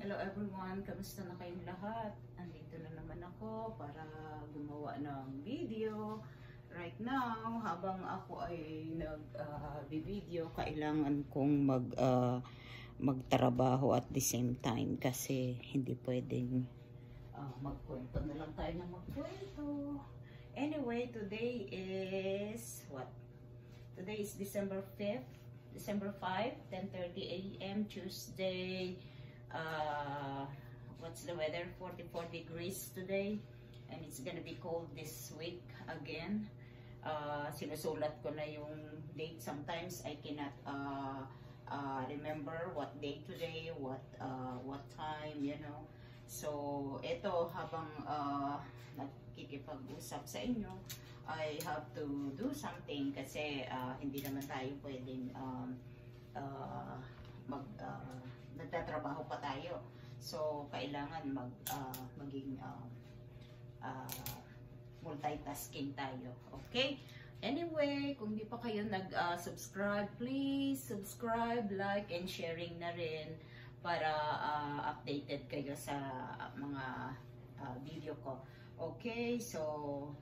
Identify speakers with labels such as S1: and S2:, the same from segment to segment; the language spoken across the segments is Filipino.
S1: Hello everyone, kamusta na kayong lahat? Andito na naman ako para gumawa ng video. Right now, habang ako ay nag-video, kailangan kong magtrabaho at the same time kasi hindi pwedeng magkwento na lang tayo ng magkwento. Anyway, today is what? Today is December 5th. December 5, 10:30 a.m. Tuesday. What's the weather? 44 degrees today, and it's gonna be cold this week again. Sinusulat ko na yung date. Sometimes I cannot remember what day today, what time, you know. So ito, habang nakikipag-usap sa inyo, I have to do something kasi hindi naman tayo pwedeng nagtatrabaho pa tayo. So, kailangan maging multitasking tayo. Okay? Anyway, kung di pa kayo nag-subscribe, please subscribe, like, and sharing na rin para updated kayo sa mga video ko. Okay? So,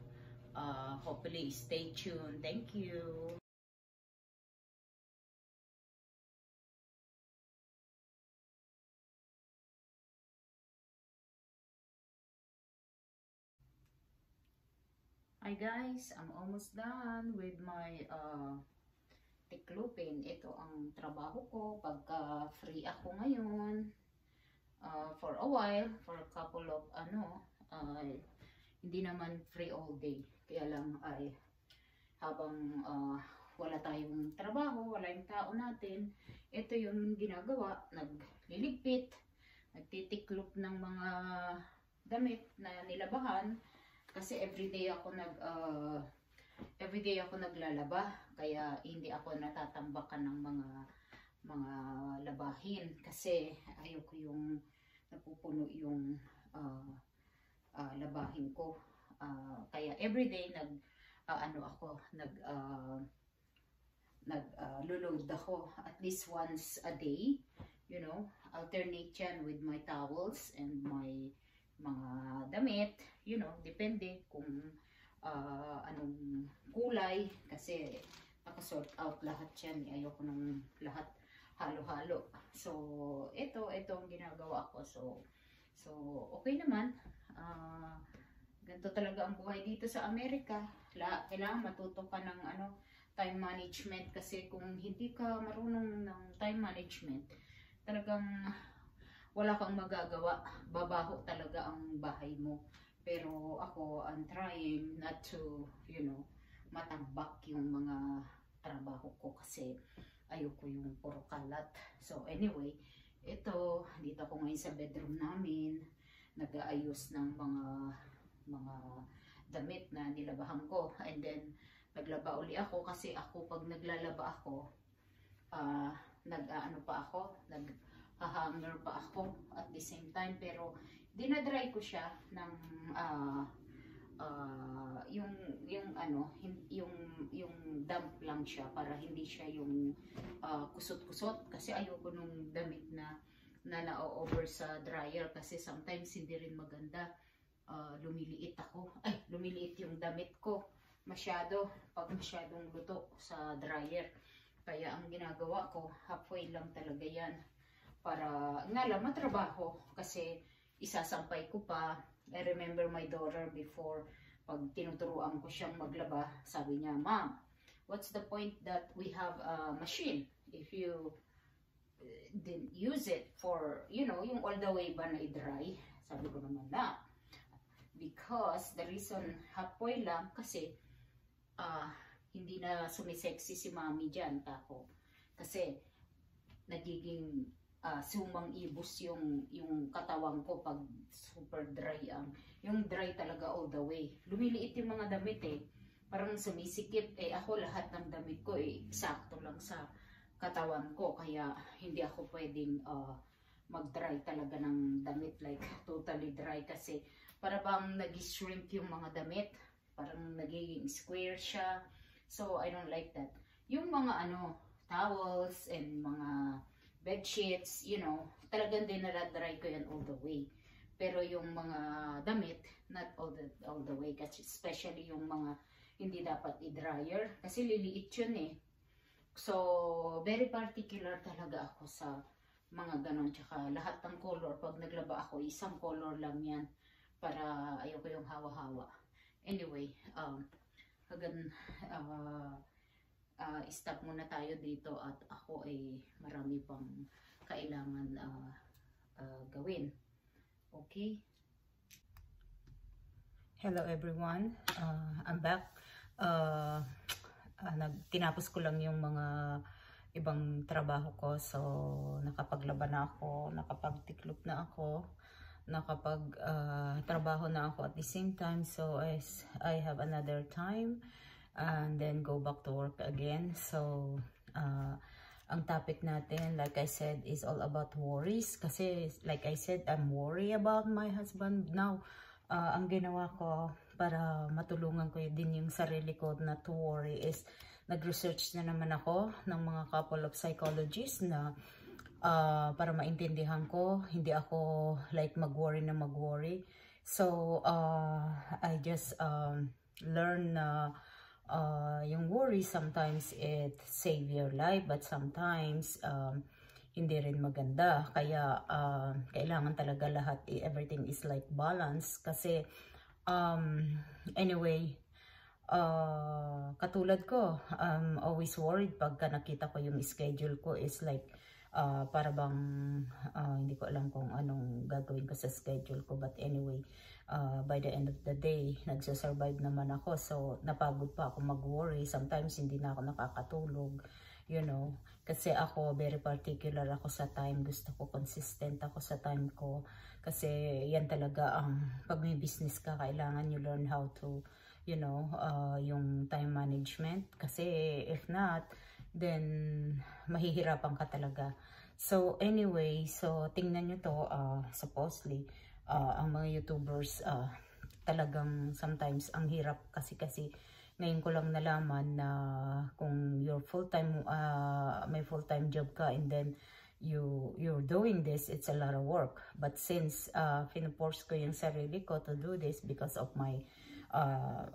S1: hopefully, stay tuned. Thank you. Hi guys, I'm almost done with my tiklupin. Ito ang trabaho ko pagka free ako ngayon. For a while, for a couple of hindi naman free all day. Kaya lang ay habang wala tayong trabaho, wala yung tao natin, ito yung ginagawa, nagliligpit, nagtitiklop ng mga damit na nilabahan. Kasi everyday ako naglalaba, kaya hindi ako natatambakan ng mga labahin kasi ayoko yung napupuno yung labahin ko. Kaya everyday nagluluload ako at least once a day, you know, alternate yan with my towels and my mga damit, you know, depende kung anong kulay kasi nakasort out lahat yan. Ayoko ng lahat halo-halo. So, ito ang ginagawa ko. So okay naman. Ganito talaga ang buhay dito sa Amerika. Kailangan matuto ka ng time management kasi kung hindi ka marunong ng time management, talagang wala kang magagawa. Babaho talaga ang bahay mo. Pero ako, I'm trying not to, you know, matambak yung mga trabaho ko kasi ayoko yung puro kalat. So anyway, ito, dito ako ngayon sa bedroom namin. Nag-aayos ng mga damit na nilabahan ko. And then, naglaba uli ako kasi ako, pag naglalaba ako, hanger pa ako at the same time, pero dinadry ko siya ng yung damp lang siya para hindi siya yung kusot-kusot kasi ayoko nung damit na na-over sa dryer kasi sometimes hindi rin maganda. Lumiliit yung damit ko masyado pag masyadong luto sa dryer. Kaya ang ginagawa ko, halfway lang talaga yan. Para nga lang matrabaho kasi isasampay ko pa. I remember my daughter before, pag tinuturuan ko siyang maglaba, sabi niya, "Mom, what's the point that we have a machine if you didn't use it for, you know, yung all the way ba na i-dry?" Sabi ko naman na. Because the reason halfway lang kasi hindi na sumisexy si mami dyan, tako. Kasi nagiging sumang ibos yung katawan ko pag super dry yung dry talaga all the way. Lumiliit yung mga damit parang sumisikip. Ako lahat ng damit ko sakto lang sa katawan ko. Kaya hindi ako pwedeng mag-dry talaga ng damit like totally dry kasi para bang nag-shrink yung mga damit. Parang nagiging square siya. So, I don't like that. Yung mga towels and mga bed sheets, you know, talagang dinadry ko yan all the way. Pero yung mga damit, not all the way, kasi especially yung mga hindi dapat i-dryer, kasi liliit yun eh. So, very particular talaga ako sa mga ganon. Tsaka lahat ng color, pag naglaba ako, isang color lang yan. Para ayoko yung hawa-hawa. Anyway, stop muna tayo dito at ako ay marami pang kailangan gawin. Okay? Hello everyone. I'm back. Tinapos ko lang yung mga ibang trabaho ko. So, nakapaglaba na ako, nakapagtiklop na ako, nakapag-trabaho na ako at the same time. So, I have another time and then go back to work again. So, ang topic natin, like I said, is all about worries. Kasi, like I said, I'm worried about my husband. Now, ang ginawa ko para matulungan ko din yung sarili ko na to worry is nag-research na naman ako ng mga couple of psychologists na para maintindihan ko, hindi ako like mag-worry na mag-worry. So, I just learn na yung worry sometimes it save your life, but sometimes hindi rin maganda. Kaya kailangan talaga lahat, everything is like balance. Kasi anyway, katulad ko, I'm always worried pagka nakita ko yung schedule ko is like para bang hindi ko alam kung anong gagawin ko sa schedule ko, but anyway, by the end of the day nagsusurvive naman ako. So napagod pa ako mag-worry, sometimes hindi na ako nakakatulog, you know, kasi ako very particular ako sa time. Gusto ko consistent ako sa time ko, kasi yan talaga ang pag may business ka, kailangan you learn how to, you know, yung time management, kasi if not, then mahihirapan ka talaga. So anyway, so tingnan nyo to, supposedly ang mga YouTubers talagang sometimes ang hirap, kasi ngayon ko lang nalaman na kung you're full-time, may full-time job ka and then you're doing this, it's a lot of work. But since pinaforce ko yung sarili ko to do this because of my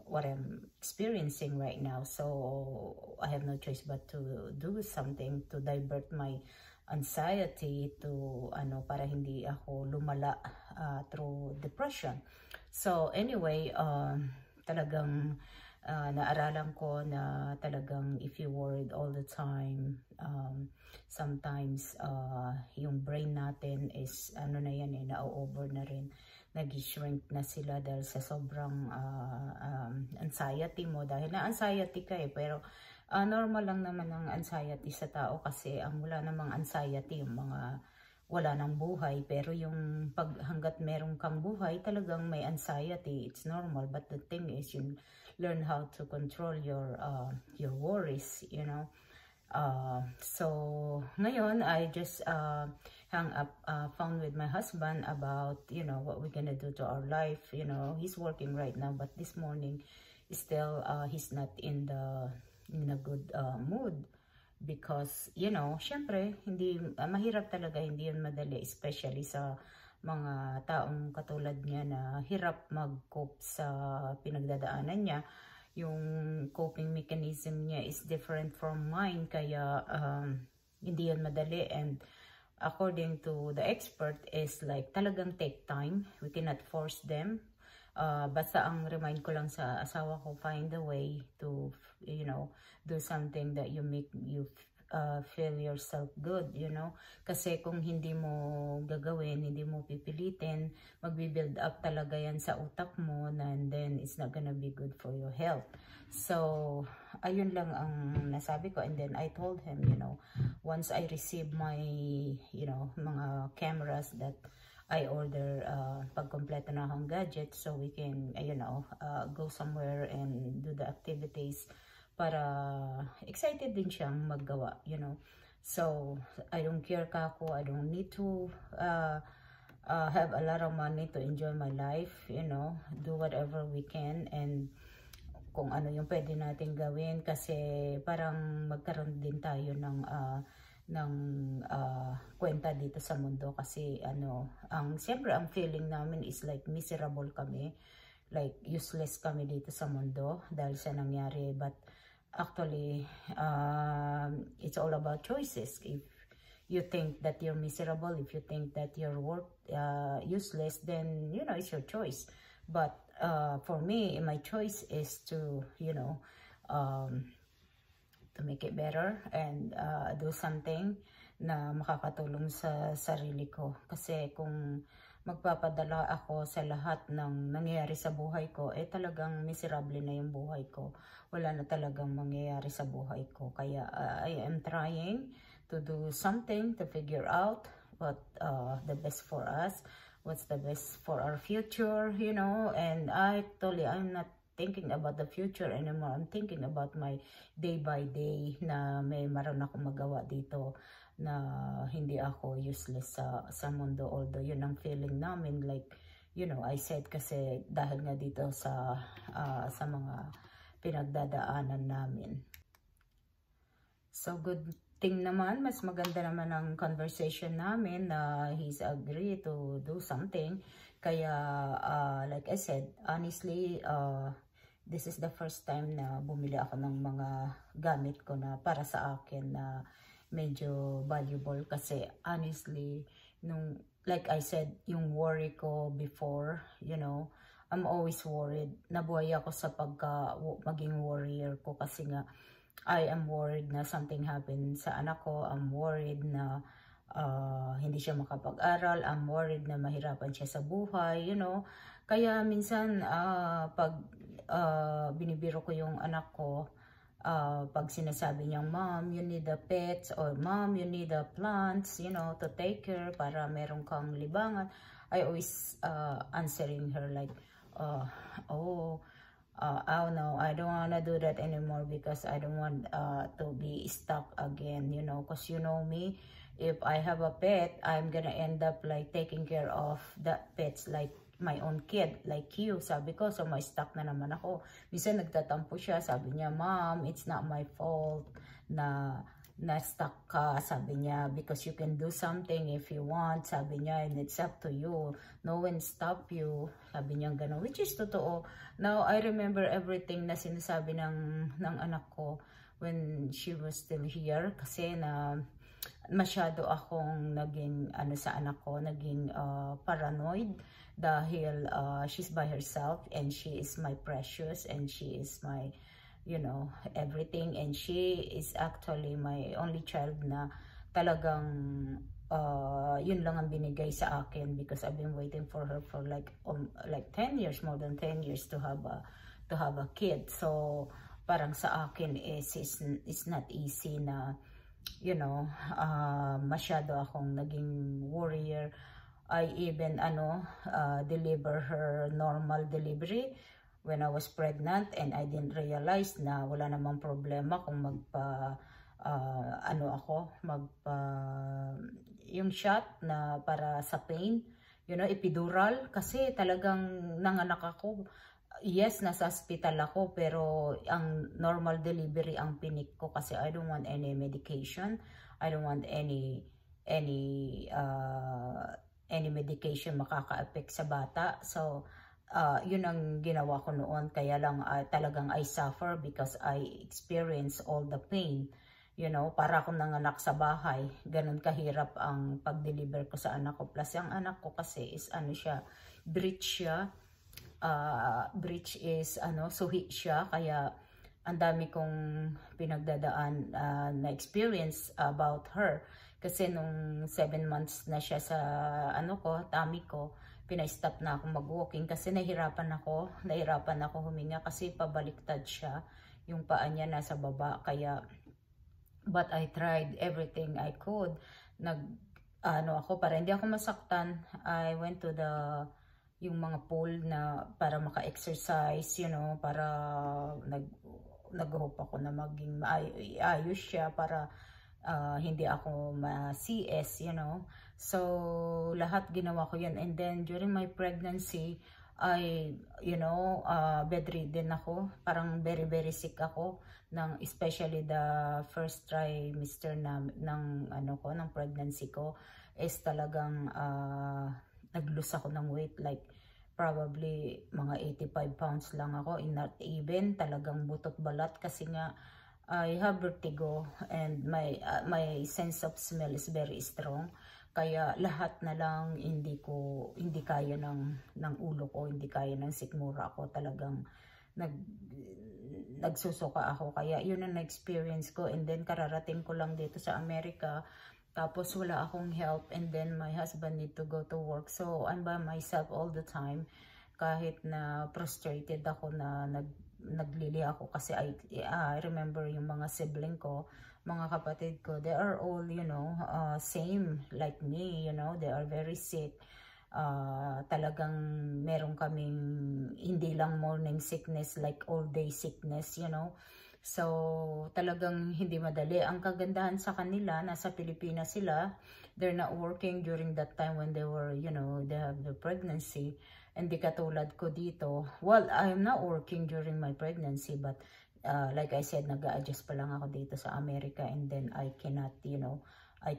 S1: what I'm experiencing right now, so I have no choice but to do something to divert my anxiety to para hindi ako lumala through depression. So anyway, talagang naaralan ko na talagang if you worried all the time, sometimes yung brain natin is na yan na-over na rin, nag-shrink na sila dahil sa sobrang anxiety mo, dahil na anxiety ka pero normal lang naman ang anxiety sa tao, kasi ang wala namang anxiety yung mga wala ng buhay. Pero yung hanggat merong kang buhay, talagang may anxiety, it's normal. But the thing is, you learn how to control your worries, you know. So ngayon I just found with my husband about, you know, what we're gonna do to our life. You know, he's working right now, but this morning still he's not in a good mood, because you know, syempre hindi mahirap talaga, hindi yun madali, especially sa mga taong katulad niya na hirap mag-cope sa pinagdadaanan niya. Yung coping mechanism niya is different from mine, kaya hindi yun madali. And according to the expert is like talagang take time, we cannot force them. Basta ang remind ko lang sa asawa ko, find a way to, you know, do something that you make you feel yourself good, you know. Kasi kung hindi mo gagawin, hindi mo pipilitin, magbi-build up talaga yan sa utak mo, and then it's not gonna be good for your health. So ayun lang ang nasabi ko. And then I told him, you know, once I receive my, you know, mga cameras that I order, pag kompleto na akong gadget, so we can, you know, go somewhere and do the activities, para excited din siyang maggawa, you know. So I don't care kako, I don't need to have a lot of money to enjoy my life, you know. Do whatever we can, and kung ano yung pwede natin gawin, kasi parang magkaroon din tayo ng
S2: kwenta dito sa mundo kasi siyempre ang feeling namin is like miserable kami, like useless kami dito sa mundo dahil sa nangyari. But actually it's all about choices. If you think that you're miserable, if you think that you're useless, then it's your choice. But for me, my choice is to to make it better and do something na makakatulong sa sarili ko. Kasi kung magpapadala ako sa lahat ng nangyayari sa buhay ko, talagang miserable na yung buhay ko. Wala na talagang mangyayari sa buhay ko. Kaya I am trying to do something to figure out what the best for us, what's the best for our future, and I'm not thinking about the future anymore. I'm thinking about my day by day na may maroon akong magawa dito na hindi ako useless sa mundo. Although yun ang feeling namin, like I said, kasi dahil nga dito sa mga pinagdadaanan namin. So good thing naman, mas maganda naman ang conversation namin na he's agree to do something. Kaya like I said, honestly, this is the first time na bumili ako ng mga gamit ko na para sa akin na medyo valuable. Kasi honestly, like I said, yung worry ko before, I'm always worried. Nabuhay ako sa maging warrior ko kasi nga I am worried na something happened sa anak ko. I'm worried na hindi siya makapag-aral. I'm worried na mahirapan siya sa buhay, Kaya minsan pag binibiro ko yung anak ko, pag sinasabi niyang, "Mom, you need the pets," or "Mom, you need the plants, to take care para meron kang libangan," I always answering her like, "Oh no, I don't wanna do that anymore because I don't want to be stuck again, because you know me, if I have a pet, I'm gonna end up like taking care of that pets like my own kid, like you." Sabi ko, so may stuck na naman ako. Minsan nagtatampo siya, sabi niya, "Mom, it's not my fault na stuck ka," sabi niya, "because you can do something if you want," sabi niya, "and it's up to you. No one stop you," sabi niya gano'n, which is totoo. Now, I remember everything na sinasabi ng anak ko when she was still here, kasi na masyado akong naging sa anak ko, naging paranoid dahil she's by herself and she is my precious and she is my everything, and she is actually my only child na talagang yun lang ang binigay sa akin, because I've been waiting for her for like 10 years, more than 10 years to have a kid. So parang sa akin is not easy na masyado akong naging warrior. I even deliver her normal delivery when I was pregnant, and I didn't realize na wala namang problema kung yung shot na para sa pain, epidural, kasi talagang nanganak ako. Yes, nasa hospital ako, pero ang normal delivery ang pinik ko kasi I don't want any medication. I don't want any medication makaka-affect sa bata. So, yun ang ginawa ko noon. Kaya lang talagang I suffer because I experience all the pain. Para akong nanganak sa bahay. Ganun kahirap ang pag-deliver ko sa anak ko. Plus, ang anak ko kasi is breech siya. Breech is suhi siya. Kaya ang dami kong pinagdadaan na experience about her. Kasi nung 7 months na siya sa tummy ko, pina-stop na ako mag-walking kasi nahirapan ako huminga kasi pabaliktad siya. Yung paa niya nasa baba, kaya but I tried everything I could. Ako para hindi ako masaktan. I went to yung mga pool na para maka-exercise, para nag-hope ako na maging ayos siya para hindi ako ma-CS, So, lahat ginawa ko yun. And then, during my pregnancy, bedridden ako. Parang very, very sick ako. especially the first trimester ng pregnancy ko is talagang nag-lose ako ng weight, like probably mga 85 pounds lang ako, not even, talagang butot balat kasi nga I have vertigo and my sense of smell is very strong. Kaya lahat na lang hindi kaya ng ulo ko, hindi kaya ng sikmura ko, talagang nagsusuka ako. Kaya yun ang na-experience ko, and then kararating ko lang dito sa Amerika, tapos wala akong help, and then my husband need to go to work, so I'm by myself all the time. Kahit na frustrated ako na naglili ako kasi I remember yung mga sibling ko, mga kapatid ko, they are all, same like me, they are very sick. Talagang meron kaming hindi lang morning sickness, like all day sickness, So talagang hindi madali. Ang kagandahan sa kanila, nasa Pilipinas sila, they're not working during that time when they were, they have the pregnancy. Hindi katulad ko dito. Well, I'm not working during my pregnancy, but like I said, nag-a-adjust pa lang ako dito sa Amerika, and then I cannot, I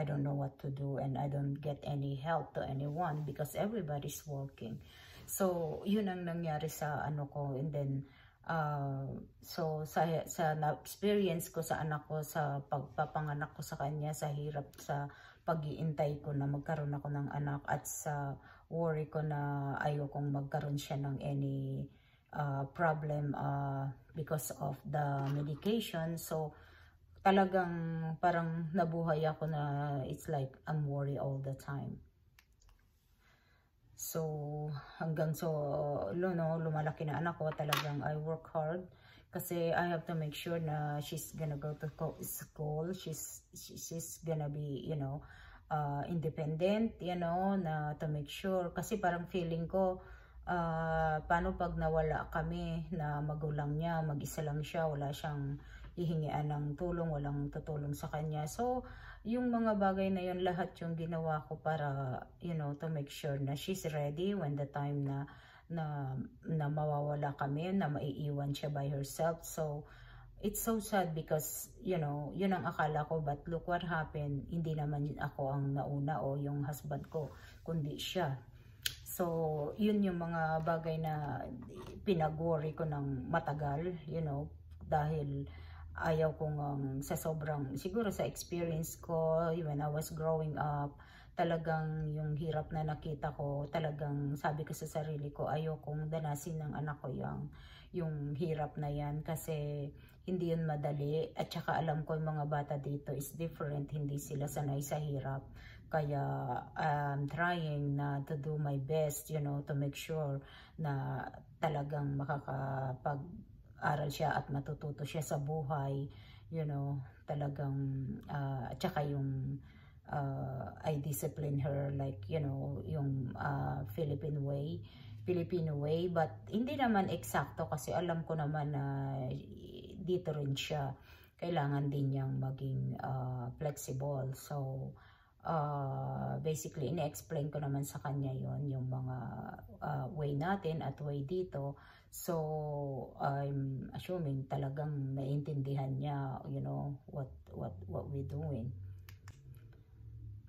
S2: don't know what to do, and I don't get any help to anyone because everybody's working. So, yun ang nangyari sa ko, and then, so sa na-experience ko sa anak ko, sa pagpapanganak ko sa kanya, sa hirap sa pag-iintay ko na magkaroon ako ng anak, at sa worry ko na ayokong magkaroon siya ng any problem because of the medication. So talagang parang nabuhay ako na it's like I'm worried all the time. So hanggang lumalaki na anak ko, talagang I work hard kasi I have to make sure na she's gonna go to school, she's gonna be, independent, na to make sure, kasi parang feeling ko, paano pag nawala kami na magulang niya, mag-isa lang siya, wala siyang hihingian ng tulong, walang tutulong sa kanya. So yung mga bagay na yun, lahat yung ginawa ko para, to make sure na she's ready when the time na mawawala kami, na maiiwan siya by herself. So it's so sad because, yun ang akala ko, but look what happened. Hindi naman ako ang nauna o yung husband ko, kundi siya. So yun yung mga bagay na pinag-worry ko ng matagal, dahil ayaw kong sa sobrang, siguro sa experience ko when I was growing up, talagang yung hirap na nakita ko, talagang sabi ko sa sarili ko, ayaw kong danasin ng anak ko yung hirap na yan, kasi hindi yun madali. At saka alam ko yung mga bata dito is different, hindi sila sanay sa hirap. Kaya I'm trying na to do my best, to make sure na talagang makakapag-aral siya at matututo siya sa buhay, talagang, at saka yung I discipline her like, yung Filipino way, but hindi naman eksakto, kasi alam ko naman na dito rin siya, kailangan din niyang maging flexible. So basically ine-explain ko naman sa kanya yung mga way natin at way dito. So I'm assuming talagang naiintindihan niya, what we're doing.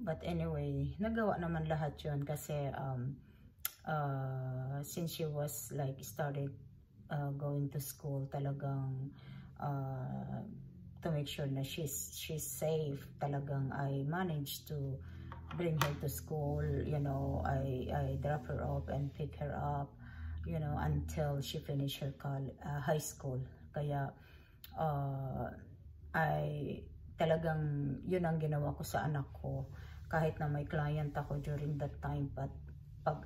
S2: But anyway, nagawa naman lahat yun kasi since she was like started going to school, talagang to make sure na she's safe, talagang I managed to bring her to school, I drop her off and pick her up, until she finished her high school. Kaya talagang yun ang ginawa ko sa anak ko. Kahit na may client ako during that time, but pag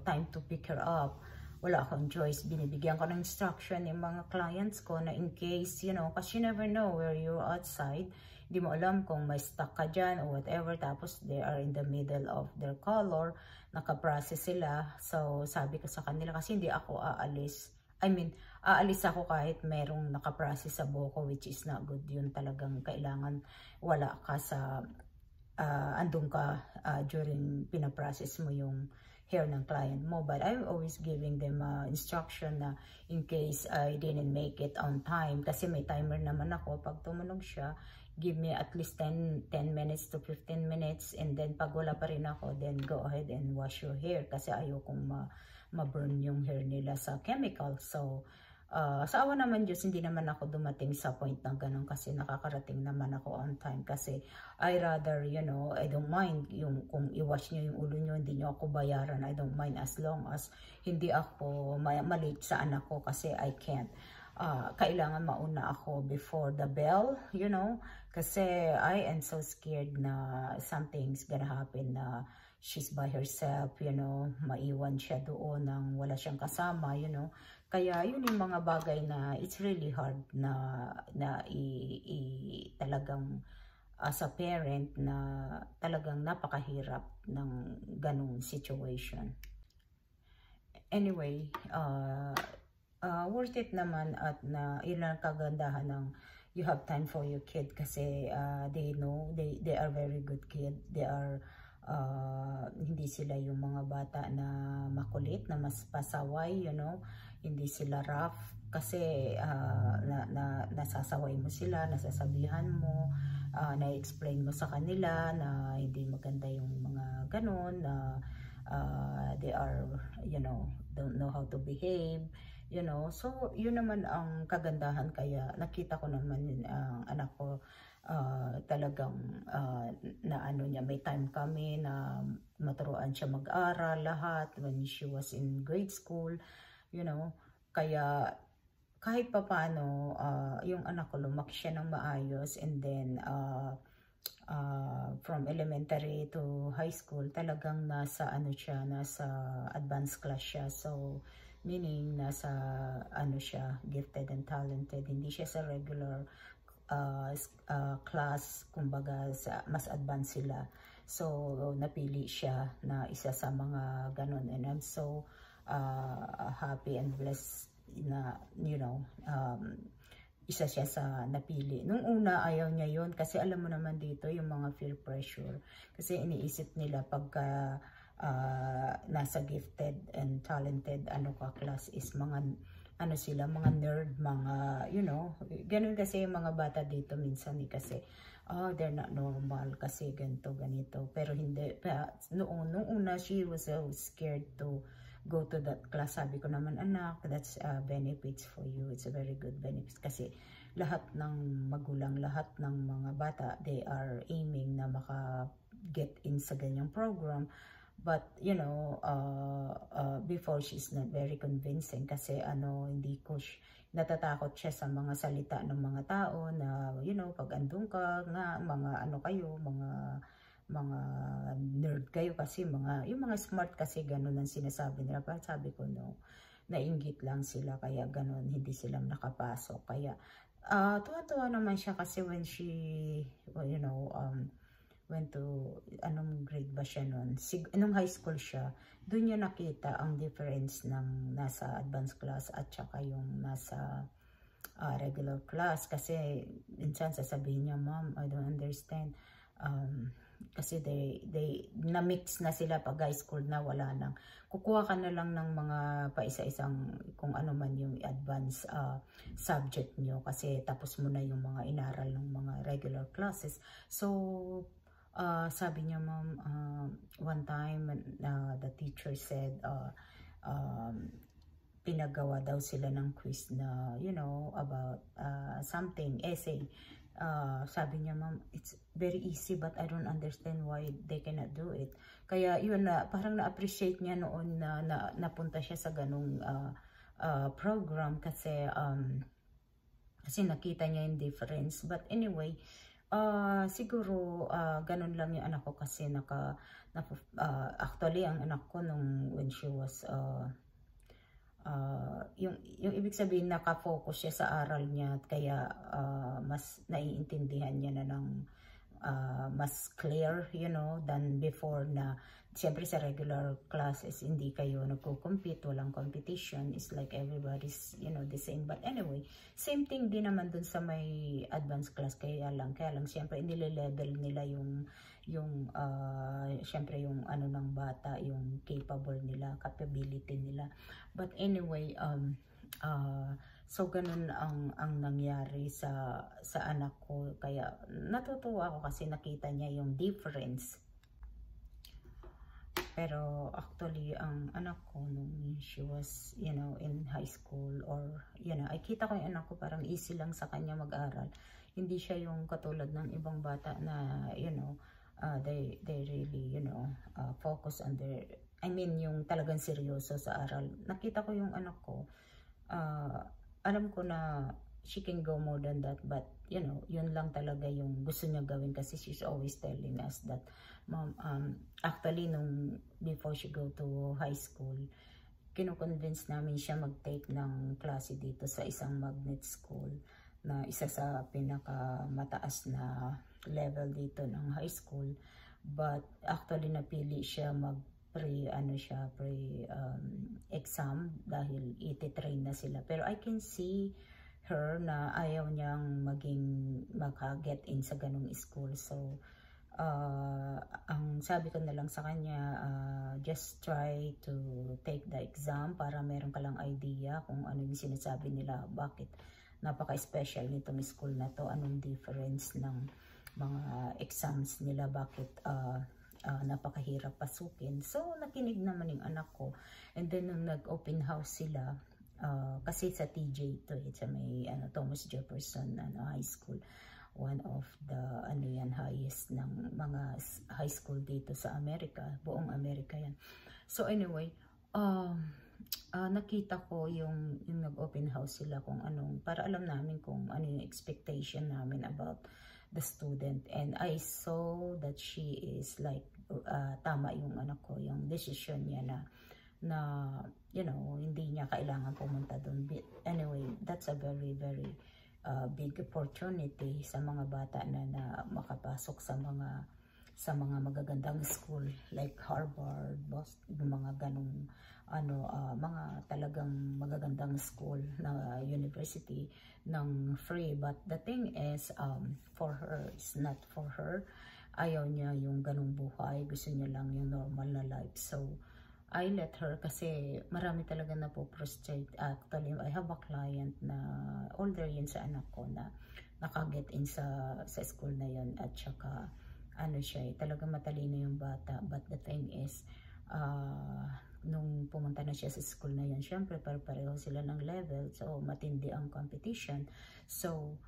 S2: time to pick her up, wala akong choice. Binibigyan ko ng instruction yung mga clients ko na in case, kasi you never know where you're outside. Hindi mo alam kung may stuck ka dyan or whatever. Tapos they are in the middle of their color, nakaprocess sila. So sabi ko sa kanila, kasi hindi ako aalis. Aalis ako kahit merong nakaprocess sa buhok, which is not good. Yun talagang kailangan wala ka sa andun ka during pinaprocess mo yung hair ng client mo. But I'm always giving them instruction na in case I didn't make it on time, kasi may timer naman ako. Pag tumunog siya, give me at least 10 minutes to 15 minutes, and then pag wala pa rin ako, then go ahead and wash your hair, kasi ayokong ma-burn yung hair nila sa chemical. So sa awa naman Diyos, hindi naman ako dumating sa point na ganun, kasi nakakarating naman ako on time. Kasi I rather, you know, I don't mind yung kung i-wash nyo yung ulo nyo, hindi nyo ako bayaran. I don't mind as long as hindi ako malate sa anak ko, kasi I can't. Kailangan mauna ako before the bell, you know, kasi I am so scared na something's gonna happen, na she's by herself, you know, maiwan siya doon nang wala siyang kasama, you know. Kaya yun yung mga bagay na it's really hard na talagang as a parent, na talagang napakahirap ng ganung situation. Anyway, worth it naman, at na ilang kagandahan ng you have time for your kid, kasi they know they are very good kid. They are hindi sila yung mga bata na makulit, na mas pasaway, you know. Hindi sila rough, kasi nasasaway mo sila, nasasabihan mo, na-explain mo sa kanila na hindi maganda yung mga ganun, na they are, you know, don't know how to behave, you know. So yun naman ang kagandahan. Kaya nakita ko naman ang anak ko, talagang na ano niya, may time kami na maturuan siya mag-aral lahat when she was in grade school, you know. Kaya kahit papaano, yung anak ko lumaki siya ng maayos, and then from elementary to high school, talagang nasa ano siya, nasa advanced class siya. So meaning nasa ano siya, gifted and talented. Hindi siya sa regular class, kumbaga mas advanced sila. So napili siya na isa sa mga ganun, and I'm so happy and blessed na, you know, isa siya sa napili. Nung una ayaw niya yun, kasi alam mo naman dito yung mga peer pressure, kasi iniisip nila pagka nasa gifted and talented class is mga ano sila, mga nerd, mga, you know, ganun kasi yung mga bata dito minsan, kasi they're not normal, kasi ganito ganito. Pero hindi, nung una she was so scared to go to that class. Sabi ko naman, anak, that's benefits for you. It's a very good benefits, kasi lahat ng magulang, lahat ng mga bata, they are aiming na maka-get in sa ganyang program. But you know, before, she's not very convincing, kasi hindi ko natatakot siya sa mga salita ng mga tao na, you know, pag andun ka nga, mga kayo, mga nerd kayo, kasi yung mga smart, kasi ganun ang sinasabi nila. Pero sabi ko, no, nainggit lang sila, kaya ganun, hindi sila nakapasok. Kaya tuwa-tuwa naman siya, kasi when she, well, you know, went to, anong grade ba siya nun? Nung high school siya, doon niya nakita ang difference ng nasa advanced class at saka yung nasa regular class. Kasi minsan sasabihin niya, Mom, I don't understand. Kasi they na-mix na sila pag high school na, wala nang. Kukuha ka na lang ng mga paisa-isang kung ano man yung advanced subject nyo, kasi tapos mo na yung mga inaral ng mga regular classes. So, sabi niya, Mom, one time the teacher said, pinagawa daw sila ng quiz na, you know, about something, essay. Sabi niya, Mom, it's very easy, but I don't understand why they cannot do it. Kaya yun, parang na-appreciate niya noon na napunta siya sa ganung program, kasi nakita niya yung difference. But anyway, siguro ganun lang yung anak ko, kasi actually ang anak ko when she was yung ibig sabihin, nakafocus siya sa aral niya, kaya mas naiintindihan niya na ng mas clear, you know, than before, na siyempre sa regular classes hindi kayo nagko-compete, walang competition, it's like everybody's, you know, the same. But anyway, same thing din naman dun sa may advanced class, kaya lang siyempre nile-level nila syempre yung ano ng bata, yung capable nila, capability nila. But anyway, so ganun ang nangyari sa anak ko, kaya natutuwa ako kasi nakita niya yung difference. Pero actually ang anak ko nung she was in high school, or ay kita ko yung anak ko parang easy lang sa kanya mag-aral. Hindi siya yung katulad ng ibang bata na they really focus on their, yung talagang seryoso sa aral. Nakita ko yung anak ko, alam ko na she can go more than that, but yun lang talaga yung gusto niya gawin, kasi she's always telling us that, Mom, actually nung before she go to high school, kino-convince namin siya mag-take ng klase dito sa isang magnet school na isa sa pinakamataas na level dito ng high school. But actually napili siya exam dahil iti-train na sila. Pero I can see her na ayaw niyang maka-get in sa ganung school. So ang sabi ko na lang sa kanya, just try to take the exam para meron ka lang idea kung ano yung sinasabi nila, bakit napaka-special nitong school na to, anong difference ng mga exams nila, bakit napakahirap pasukin. So nakinig naman yung anak ko, and then nung nag-open house sila, kasi sa TJ to, sa may Thomas Jefferson High School, one of the highest ng mga high school dito sa Amerika, buong Amerika yan. So anyway, nakita ko yung nag-open house sila kung para alam namin kung ano yung expectation namin about the student, and I saw that she is like tama yung anak ko, yung decision niya na hindi niya kailangan pumunta doon. Anyway, that's a very big opportunity sa mga bata na makapasok sa mga magagandang school like Harvard, Boston, yung mga ganong mga talagang magagandang school na university ng free. But the thing is, for her, it's not for her. Ayaw niya yung ganong buhay, gusto niya lang yung normal na life. So I let her, kasi marami talaga na po frustrate. Actually, I have a client na older yun sa anak ko na nakaget in sa school na yun, at saka siya, talagang matalino yung bata. But the thing is, nung pumunta na siya sa school na yun, syempre pareho sila ng level, so matindi ang competition. So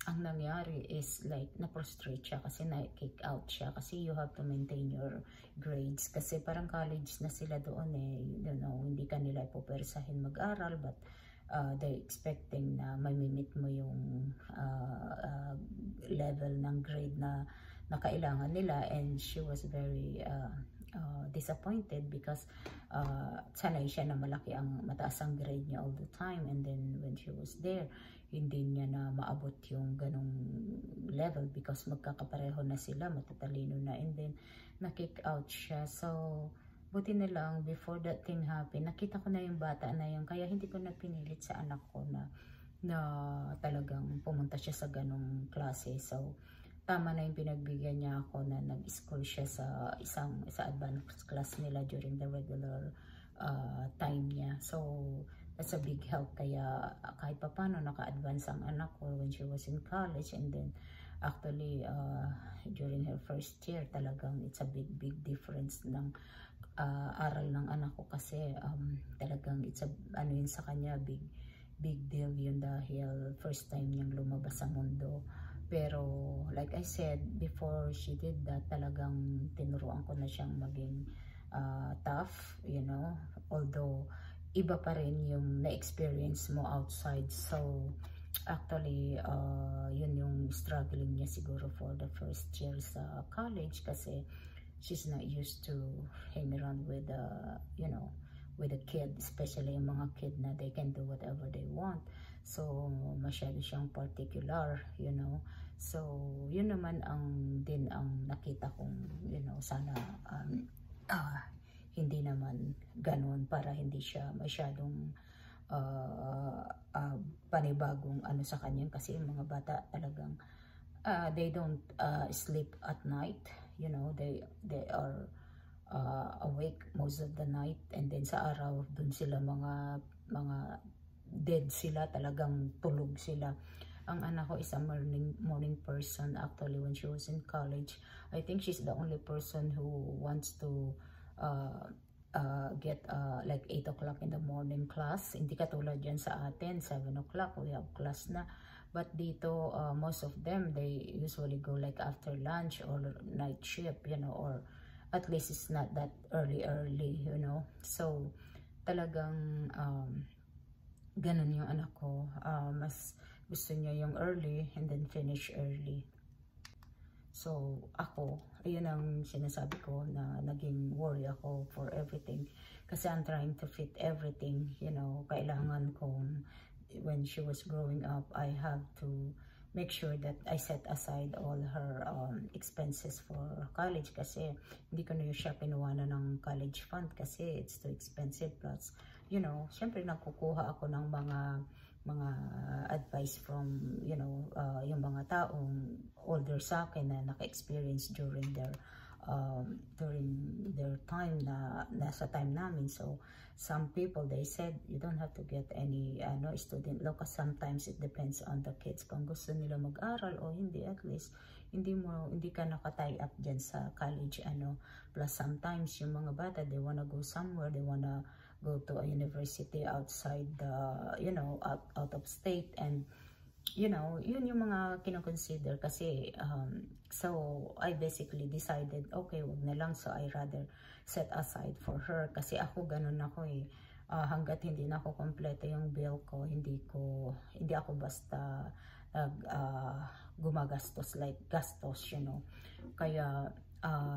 S2: ang nangyari is like na-frustrate siya kasi na-kick out siya, kasi you have to maintain your grades, kasi parang college na sila doon hindi ka nila ipopersahin mag-aral, but they expecting na mamimit mo yung level ng grade na kailangan nila. And she was very disappointed because sanay siya na mataas ang grade niya all the time, and then when she was there, hindi niya na maabot yung ganong level because magkakapareho na sila, matatalino na, and then na-kick out siya. So buti na lang before that thing happen, nakita ko na yung bata na yun, kaya hindi ko na pinilit sa anak ko na talagang pumunta siya sa ganong klase. So tama na yung pinagbigyan niya ako na nag-school siya sa advanced class nila during the regular time niya. So that's a big help, kaya kahit pa paano naka-advance ang anak ko when she was in college. And then actually during her first year, talagang it's a big difference ng aral ng anak ko, kasi talagang it's a yun sa kanya, big deal yun, dahil first time niyang lumabas sa mundo. Pero like I said, before she did that, talagang tinuruan ko na siyang maging tough, although iba pa rin yung na-experience mo outside. So actually yun yung struggling niya siguro for the first year sa college, kasi she's not used to hang around with with a kid, especially yung mga kid na they can do whatever they want. So masyado siyang particular, so yun naman ang nakita kong sana hindi naman ganun, para hindi siya masyadong panibagong sa kanya, kasi yung mga bata talagang they don't sleep at night, you know, they are awake most of the night, and then sa araw dun sila mga dead sila, talagang tulog sila. Ang anak ko is a morning person. Actually, when she was in college, I think she's the only person who wants to get like 8 o'clock in the morning class. Hindi katulad yan sa atin, 7 o'clock we have class na. But dito, most of them, they usually go like after lunch or night shift, you know, or at least it's not that early, you know. So, talagang ganun yung anak ko. Mas gusto niya yung early and then finish early. So, ako, ayun ang sinasabi ko na naging worry ako for everything. Kasi I'm trying to fit everything, you know, kailangan kong, when she was growing up, I have to make sure that I set aside all her expenses for college kasi hindi ko na siya kinuwanan ng college fund kasi it's too expensive. Plus, you know, syempre nakukuha ako ng mga advice from, you know, yung mga taong older sa akin na naka-experience during their time na nasa time namin. So some people, they said you don't have to get any student loan kasi sometimes it depends on the kids kung gusto nila mag-aral o hindi. At least hindi ka naka-tie up dyan sa college plus sometimes yung mga bata, they wanna go somewhere, they wanna go to a university outside the, you know, out of state, and you know, yun yung mga kinoconsider kasi so I basically decided, okay, wag na lang. So I rather set aside for her kasi ako ganun ako hanggat hindi na ako kompleto yung bill ko, hindi ako basta gumagastos like gastos, you know. Kaya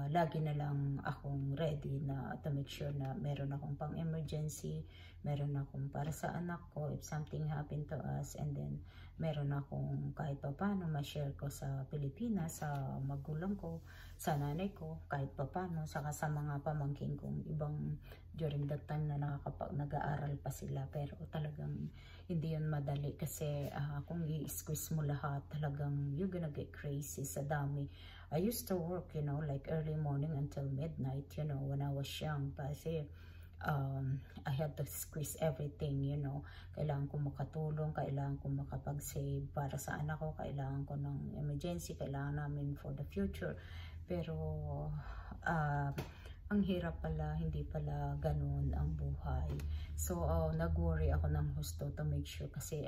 S2: lagi na lang akong ready na to make sure na meron akong pang emergency, meron akong para sa anak ko if something happened to us, and then meron akong kahit pa paano ma-share ko sa Pilipinas, sa magulang ko, sa nanay ko, kahit pa paano, saka sa mga pamangkin kong ibang during that time na nag-aaral pa sila. Pero talagang hindi yun madali kasi kung i-squeeze mo lahat, talagang you're gonna get crazy sa dami. I used to work, you know, like early morning until midnight, you know, when I was young. Kasi I had to squeeze everything, you know. Kailangan ko makatulong, kailangan ko makapag-save para sa anak ko, kailangan ko ng emergency, kailangan namin for the future. Pero ang hirap pala, hindi pala ganun ang buhay. So nag-worry ako ng husto to make sure kasi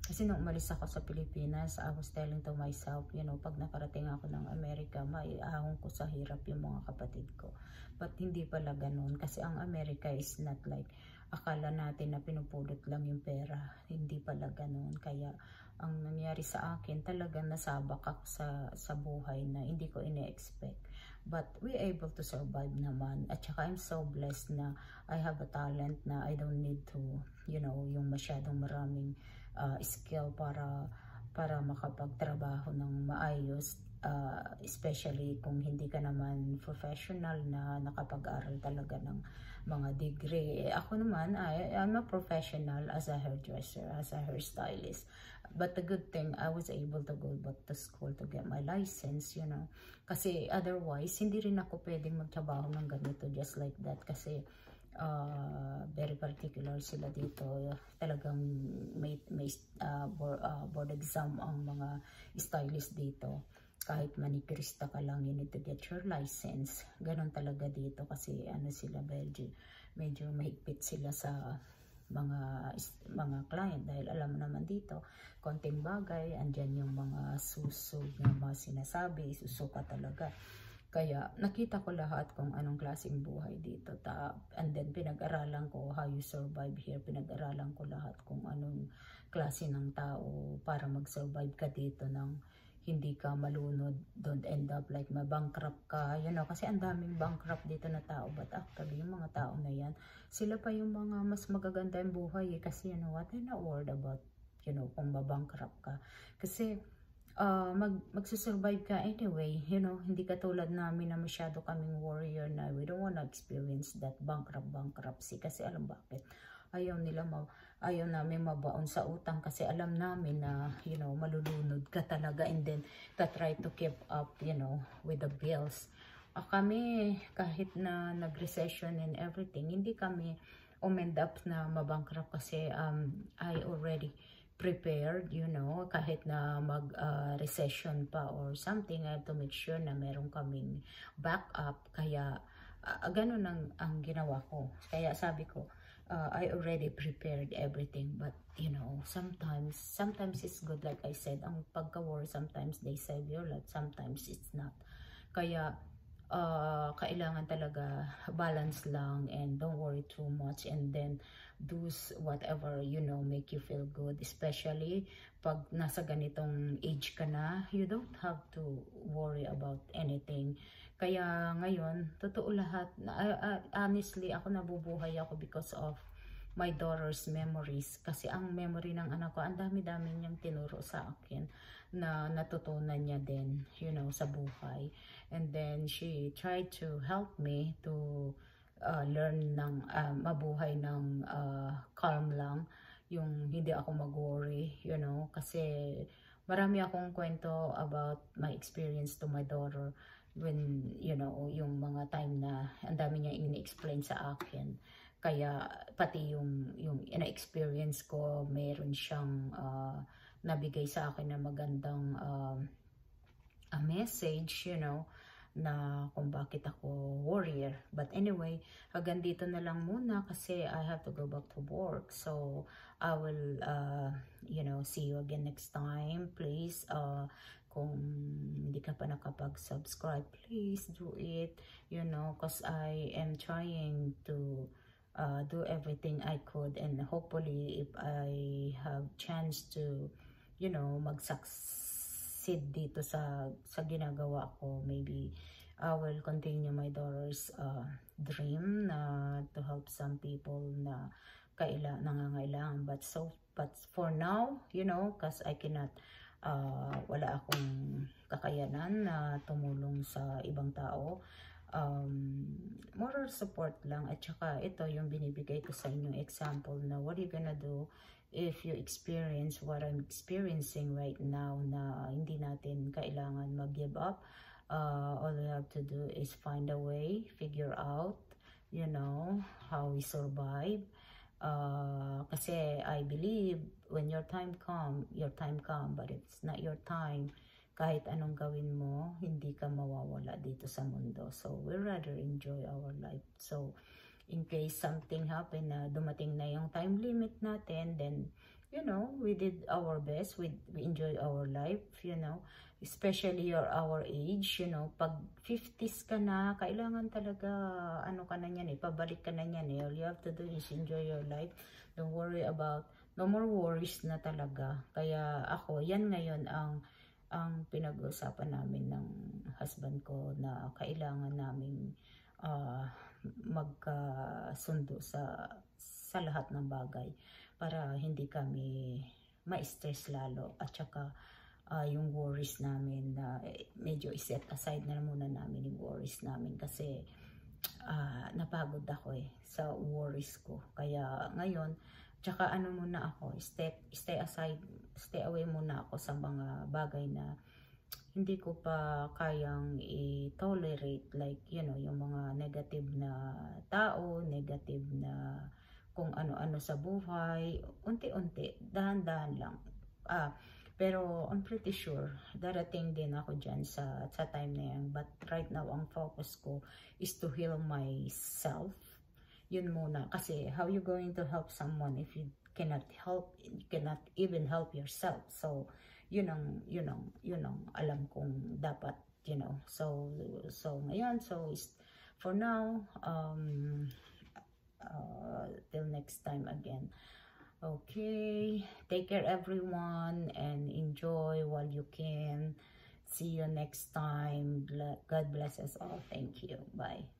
S2: kasi nung umalis ako sa Pilipinas, I was telling to myself, you know, pag nakarating ako ng Amerika, maiahon ko sa hirap yung mga kapatid ko. But hindi pala ganun kasi ang Amerika is not like akala natin na pinupulot lang yung pera. Hindi pala ganun. Kaya ang nangyari sa akin, talagang nasabak ako sa buhay na hindi ko ine-expect. But we able to survive naman. At saka I'm so blessed na I have a talent na I don't need to, you know, yung masyadong maraming skill para makapagtrabaho ng maayos. Especially kung hindi ka naman professional na nakapag-aral talaga ng mga degree. Ako naman, I'm a professional as a hairdresser, as a hairstylist. But the good thing, I was able to go back to school to get my license, you know. Kasi otherwise, hindi rin ako pwedeng magtrabaho ng ganito just like that. Kasi very particular sila dito. Talagang may board exam ang mga stylist dito. Kahit manicurista ka lang, you need to get your license. Ganon talaga dito kasi sila medyo mahigpit sila sa mga client dahil alam mo naman dito, konting bagay, andyan yung mga susog na mga sinasabi, susuka talaga. Kaya nakita ko lahat kung anong klaseng buhay dito. And then pinag-aralan ko how you survive here. Pinag-aralan ko lahat kung anong klase ng tao para mag-survive ka dito ng hindi ka malunod, don't end up like ma-bankrupt ka, you know, kasi ang daming bankrupt dito na tao. But actually, yung mga tao na yan, sila pa yung mga mas magaganda yung buhay kasi, you know what, I'm not worried about, you know, kung ma-bankrupt ka. Kasi, magsusurvive ka anyway, you know, hindi katulad namin na masyado kaming warrior na we don't wanna experience that bankruptcy kasi alam bakit? ayaw namin mabaon sa utang kasi alam namin na, malulunod ka talaga, and then try to keep up, with the bills. Kami, kahit na nag-recession and everything, hindi kami end up na mabankrupt kasi I already prepared, kahit na mag-recession pa or something, I have to make sure na meron kaming backup. Kaya, ganun ang ginawa ko. Kaya sabi ko, I already prepared everything, but sometimes it's good, like I said, ang pagka-war, sometimes they save your life, sometimes it's not. Kaya kailangan talaga balance lang, and don't worry too much, and then do whatever make you feel good, especially pag nasa ganitong age ka na, you don't have to worry about anything. Kaya ngayon, totoo lahat. Honestly, ako nabubuhay ako because of my daughter's memories. Kasi ang memory ng anak ko, ang dami-dami niyang tinuro sa akin na natutunan niya din, sa buhay. And then, she tried to help me to learn ng mabuhay ng calm lang. Yung hindi ako mag-worry, kasi marami akong kwento about my experience to my daughter when, yung mga time na ang dami niya in-explain sa akin. Kaya, pati yung ina-experience ko, meron siyang nabigay sa akin na magandang message, na kung bakit ako warrior. But anyway, hanggang dito na lang muna kasi I have to go back to work. So, I will, see you again next time. Please, kung hindi ka pa nakapag-subscribe, please do it, because I am trying to do everything I could, and hopefully, if I have chance to, mag-succeed dito sa ginagawa ko, maybe I will continue my daughter's dream na to help some people na nangangailangan. But for now, because I cannot, wala akong kakayanan na tumulong sa ibang tao. Moral support lang, at saka ito yung binibigay ko sa inyong example na what are you gonna do if you experience what I'm experiencing right now, na hindi natin kailangan mag-give up. All we have to do is find a way, figure out, how we survive. Kasi I believe when your time come, but if it's not your time, kahit anong gawin mo, hindi ka mawawala dito sa mundo. So, we rather enjoy our life. So, in case something happen na dumating na yung time limit natin, then, we did our best. We enjoy our life, especially our age, pag 50s ka na, kailangan talaga, ka na yan, pabalik ka na yan, all you have to do is enjoy your life. Don't worry about, no more worries na talaga. Kaya ako, yan ngayon ang pinag-uusapan namin ng husband ko, na kailangan namin magkasundo sa lahat ng bagay para hindi kami ma-stress lalo, at saka yung worries namin na medyo iset aside na muna namin yung worries namin kasi napagod ako sa worries ko. Kaya ngayon, tsaka muna ako, stay away muna ako sa mga bagay na hindi ko pa kayang i-tolerate, like, yung mga negative na tao, negative na kung ano-ano sa buhay. Unti-unti, dahan-dahan lang. Pero I'm pretty sure, darating din ako dyan sa time na yan. But right now, ang focus ko is to heal myself. Yun muna. Kasi how you going to help someone if you cannot even help yourself? So, yun ang alam kong dapat, So ngayon, for now, till next time again. Okay, take care everyone, and enjoy while you can. See you next time. God bless us all. Thank you. Bye.